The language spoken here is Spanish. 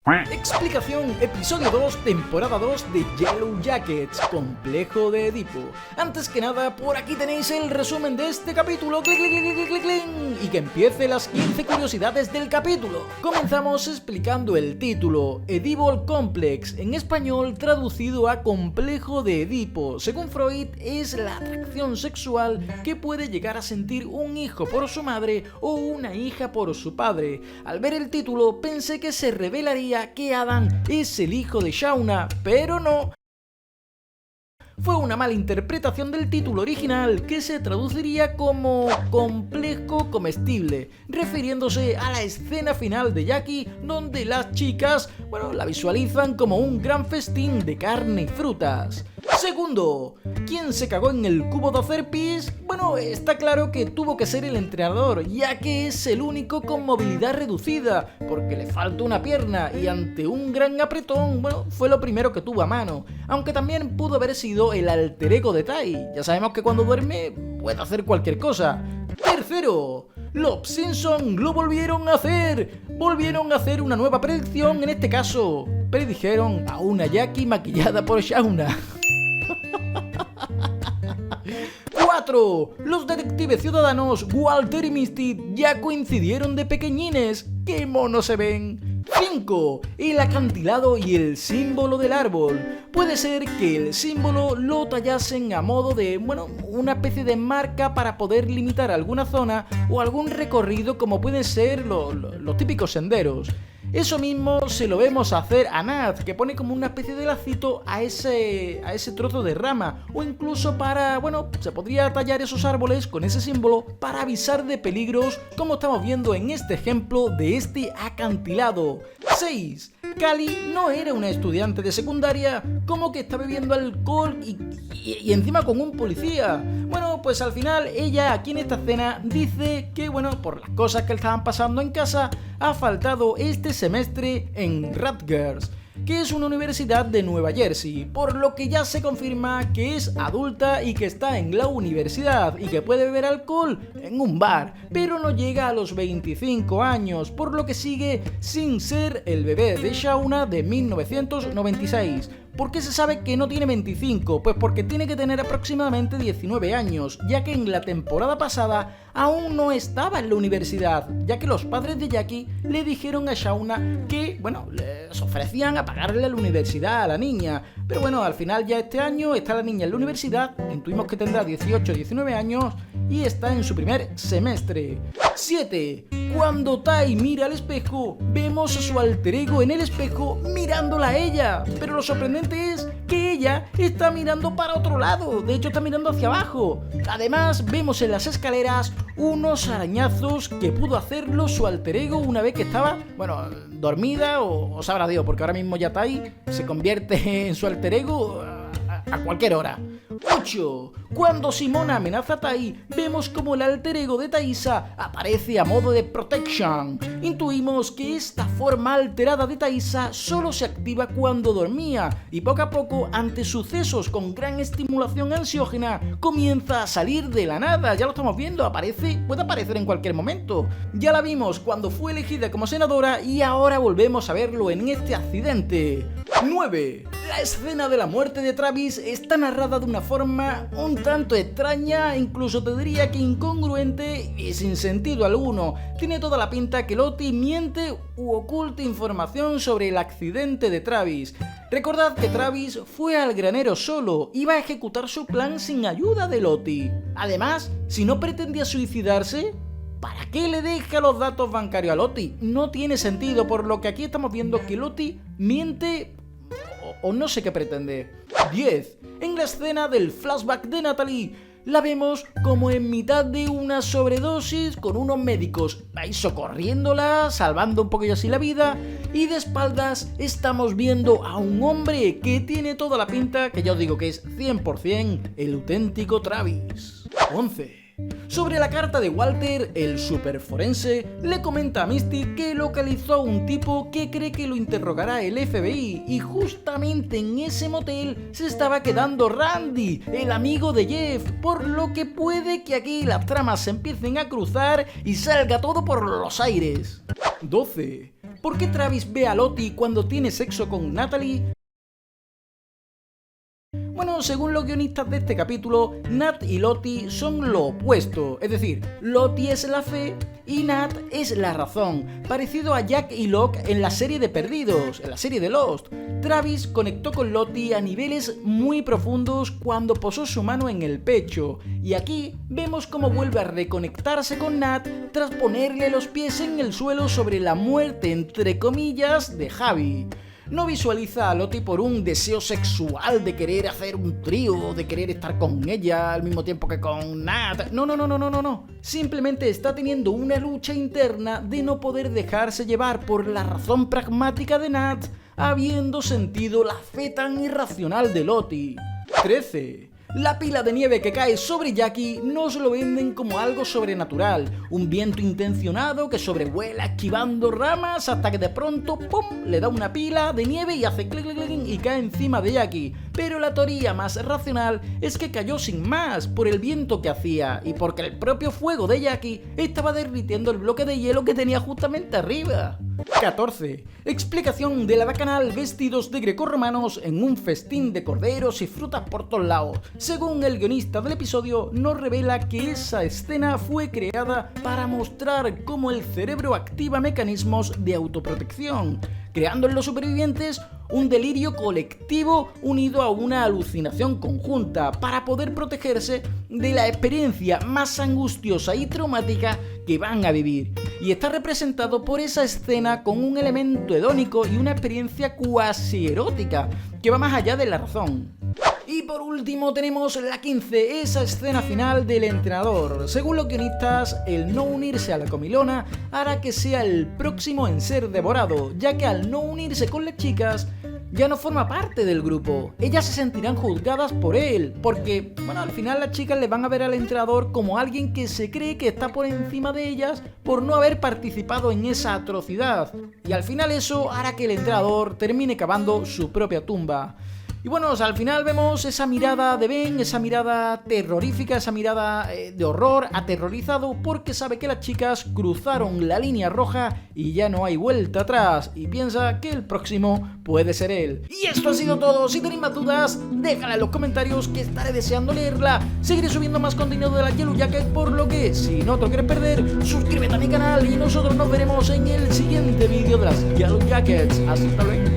Explicación, episodio 2, temporada 2 de Yellow Jackets, complejo de Edipo. Antes que nada, por aquí tenéis el resumen de este capítulo, clic, clic, clic, clic, clic, clic, y que empiece las 15 curiosidades del capítulo. Comenzamos explicando el título, Edible Complex, en español traducido a complejo de Edipo. Según Freud, es la atracción sexual que puede llegar a sentir un hijo por su madre o una hija por su padre. Al ver el título, pensé que se revelaría que Adam es el hijo de Shauna, pero no. Fue una mala interpretación del título original que se traduciría como complejo comestible, refiriéndose a la escena final de Jackie donde las chicas, la visualizan como un gran festín de carne y frutas. Segundo, ¿quién se cagó en el cubo de hacer pis? Está claro que tuvo que ser el entrenador, ya que es el único con movilidad reducida, porque le falta una pierna y ante un gran apretón, fue lo primero que tuvo a mano, aunque también pudo haber sido el alter ego de Tai. Ya sabemos que cuando duerme puede hacer cualquier cosa. Tercero, los Simpson lo volvieron a hacer una nueva predicción, en este caso, predijeron a una Jackie maquillada por Shauna. 4. Los detectives ciudadanos Walter y Misty ya coincidieron de pequeñines. ¡Qué monos se ven! 5. El acantilado y el símbolo del árbol. Puede ser que el símbolo lo tallasen a modo de, una especie de marca para poder limitar alguna zona o algún recorrido, como pueden ser los típicos senderos. Eso mismo se lo vemos hacer a Nat, que pone como una especie de lacito a ese trozo de rama, o incluso para, se podría tallar esos árboles con ese símbolo para avisar de peligros, como estamos viendo en este ejemplo de este acantilado. 6. Cali no era una estudiante de secundaria, como que está bebiendo alcohol y encima con un policía. Pues al final ella aquí en esta escena dice que por las cosas que le estaban pasando en casa ha faltado este semestre en Rutgers, que es una universidad de Nueva Jersey, por lo que ya se confirma que es adulta y que está en la universidad y que puede beber alcohol en un bar, pero no llega a los 25 años, por lo que sigue sin ser el bebé de Shauna de 1996. ¿Por qué se sabe que no tiene 25? Pues porque tiene que tener aproximadamente 19 años, ya que en la temporada pasada aún no estaba en la universidad, ya que los padres de Jackie le dijeron a Shauna que, les ofrecían a pagarle la universidad a la niña, pero al final ya este año está la niña en la universidad, intuimos que tendrá 18 o 19 años y está en su primer semestre. 7. Cuando Tai mira al espejo, vemos a su alter ego en el espejo mirándola a ella, pero lo sorprendente es que ella está mirando para otro lado, de hecho está mirando hacia abajo. Además, vemos en las escaleras unos arañazos que pudo hacerlo su alter ego una vez que estaba, dormida o sabrá Dios, porque ahora mismo ya Tai se convierte en su alter ego a cualquier hora. 8. Cuando Simona amenaza a Tai, vemos como el alter ego de Taissa aparece a modo de protection. Intuimos que esta forma alterada de Taissa solo se activa cuando dormía y poco a poco, ante sucesos con gran estimulación ansiógena, comienza a salir de la nada. Ya lo estamos viendo, puede aparecer en cualquier momento. Ya la vimos cuando fue elegida como senadora y ahora volvemos a verlo en este accidente. 9. La escena de la muerte de Travis está narrada de una forma un tanto extraña, incluso te diría que incongruente y sin sentido alguno. Tiene toda la pinta que Lottie miente u oculta información sobre el accidente de Travis. Recordad que Travis fue al granero solo, iba a ejecutar su plan sin ayuda de Lottie. Además, si no pretendía suicidarse, ¿para qué le deja los datos bancarios a Lottie? No tiene sentido, por lo que aquí estamos viendo que Lottie miente o no sé qué pretende. 10. En la escena del flashback de Natalie, la vemos como en mitad de una sobredosis con unos médicos ahí socorriéndola, salvando un poquillo así la vida, y de espaldas estamos viendo a un hombre que tiene toda la pinta que yo digo que es 100% el auténtico Travis. 11. Sobre la carta de Walter, el superforense le comenta a Misty que localizó a un tipo que cree que lo interrogará el FBI, y justamente en ese motel se estaba quedando Randy, el amigo de Jeff, por lo que puede que aquí las tramas se empiecen a cruzar y salga todo por los aires. 12. ¿Por qué Travis ve a Lottie cuando tiene sexo con Natalie? Bueno, según los guionistas de este capítulo, Nat y Lottie son lo opuesto, es decir, Lottie es la fe y Nat es la razón, parecido a Jack y Locke en la serie de Perdidos, en la serie de Lost. Travis conectó con Lottie a niveles muy profundos cuando posó su mano en el pecho, y aquí vemos cómo vuelve a reconectarse con Nat tras ponerle los pies en el suelo sobre la muerte, entre comillas, de Javi. No visualiza a Lottie por un deseo sexual de querer hacer un trío, de querer estar con ella al mismo tiempo que con Nat. No. Simplemente está teniendo una lucha interna de no poder dejarse llevar por la razón pragmática de Nat, habiendo sentido la fe tan irracional de Lottie. 13. La pila de nieve que cae sobre Jackie nos lo venden como algo sobrenatural, un viento intencionado que sobrevuela esquivando ramas hasta que de pronto ¡pum!, le da una pila de nieve y hace clic clic clic y cae encima de Jackie. Pero la teoría más racional es que cayó sin más por el viento que hacía y porque el propio fuego de Jackie estaba derritiendo el bloque de hielo que tenía justamente arriba. 14. Explicación de la bacanal vestidos de grecorromanos en un festín de corderos y frutas por todos lados. Según el guionista del episodio, nos revela que esa escena fue creada para mostrar cómo el cerebro activa mecanismos de autoprotección, creando en los supervivientes un delirio colectivo unido a una alucinación conjunta para poder protegerse de la experiencia más angustiosa y traumática que van a vivir. Y está representado por esa escena con un elemento hedónico y una experiencia cuasi erótica que va más allá de la razón. Y por último tenemos la 15, esa escena final del entrenador. Según los guionistas, el no unirse a la comilona hará que sea el próximo en ser devorado, ya que al no unirse con las chicas, ya no forma parte del grupo. Ellas se sentirán juzgadas por él, porque, bueno, al final las chicas le van a ver al entrenador como alguien que se cree que está por encima de ellas por no haber participado en esa atrocidad. Y al final eso hará que el entrenador termine cavando su propia tumba. Y bueno, al final vemos esa mirada de Ben, esa mirada terrorífica, esa mirada de horror, aterrorizado, porque sabe que las chicas cruzaron la línea roja y ya no hay vuelta atrás, y piensa que el próximo puede ser él. Y esto ha sido todo. Si tenéis más dudas, déjala en los comentarios que estaré deseando leerla. Seguiré subiendo más contenido de la Yellow Jacket, por lo que si no te lo quieres perder, suscríbete a mi canal y nosotros nos veremos en el siguiente vídeo de las Yellow Jackets. Hasta luego.